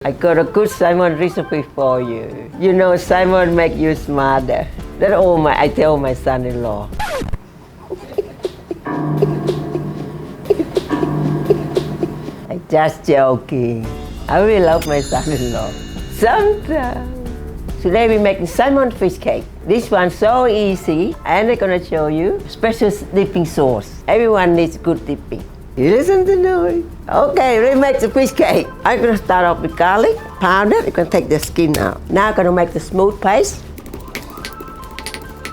I got a good salmon recipe for you. You know salmon make you smarter. That's all I tell my son-in-law. I'm just joking. I really love my son-in-law. Sometimes. Today we're making salmon fish cake. This one's so easy, and I'm gonna show you special dipping sauce. Everyone needs good dipping. You listen to me. Okay, let's make the fish cake. I'm gonna start off with garlic powder. I'm gonna take the skin out. Now I'm gonna make the smooth paste.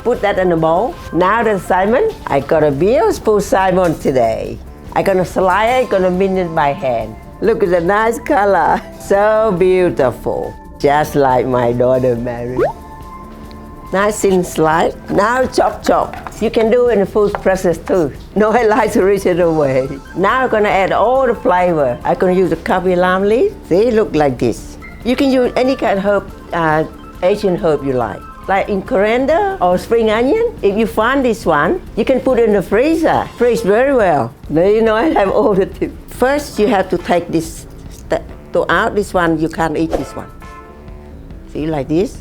Put that in a bowl. Now the salmon. I got a beautiful salmon today. I'm gonna slice it, gonna mince it by hand. Look at the nice color. So beautiful. Just like my daughter Marion. Nice thin slice. Now chop. You can do it in the food process too. No, I like the original way. Now I'm gonna add all the flavor. I'm gonna use the coffee lime leaf. See, look like this. You can use any kind of herb, Asian herb you like in coriander or spring onion. If you find this one, you can put it in the freezer. Freeze very well. Now you know I have all the tips. First, you have to take this out. This one, you can't eat this one. See, like this.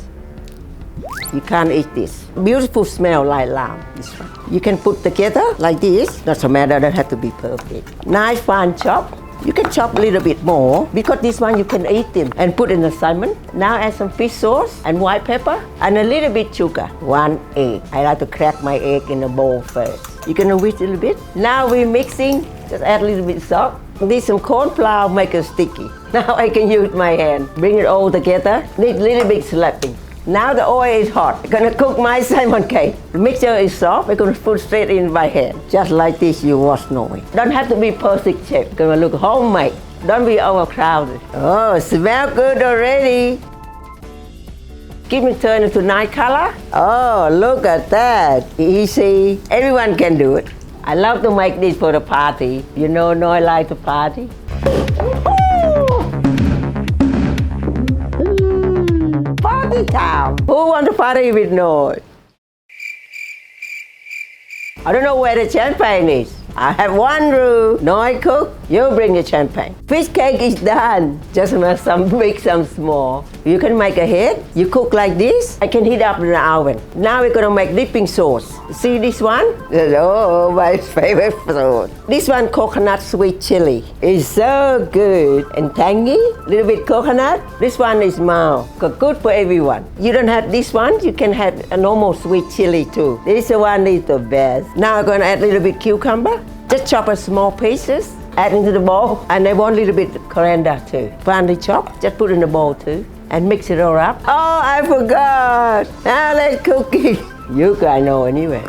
You can't eat this. Beautiful smell like lamb, this one. You can put together like this. Doesn't matter, don't have to be perfect. Nice fine chop. You can chop a little bit more because this one you can eat them and put in the salmon. Now add some fish sauce and white pepper and a little bit sugar. 1 egg. I like to crack my egg in a bowl first. You can whisk a little bit. Now we're mixing. Just add a little bit salt. Need some corn flour, make it sticky. Now I can use my hand. Bring it all together. Need a little bit slapping. Now the oil is hot. I'm gonna cook my salmon cake. The mixture is soft. I'm gonna put straight in by hand. Just like this, you won't know it. Don't have to be perfect shape. It's gonna look homemade. Don't be overcrowded. Oh, smell good already. Give me turn into nice color. Oh, look at that. Easy. Everyone can do it. I love to make this for the party. You know, I like to party. Party time. Who want to party with Noi? I don't know where the champagne is. I have one rule. Noi cook, you bring the champagne. Fish cake is done. Just make some big, some small. You can make a head. You cook like this. I can heat up in the oven. Now we're gonna make dipping sauce. See this one? Oh, my favorite sauce. This one, coconut sweet chili. It's so good and tangy. Little bit coconut. This one is mild. Good for everyone. You don't have this one. You can have a normal sweet chili too. This one is the best. Now I'm gonna add a little bit cucumber. Just chop a small pieces, add into the bowl, and I want a little bit coriander too. Finely chopped, just put in the bowl too, and mix it all up. Oh, I forgot. Now let's cook it. You guys know anyway.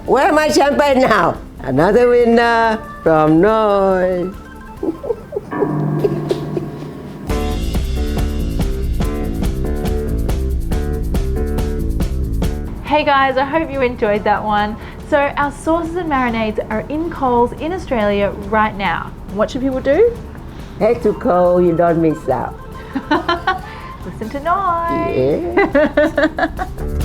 Where's my champagne now? Another winner from Noi. Hey guys, I hope you enjoyed that one. So our sauces and marinades are in Coles in Australia right now. What should people do? Head to Coles, you don't miss out. Listen to Noi. Yeah.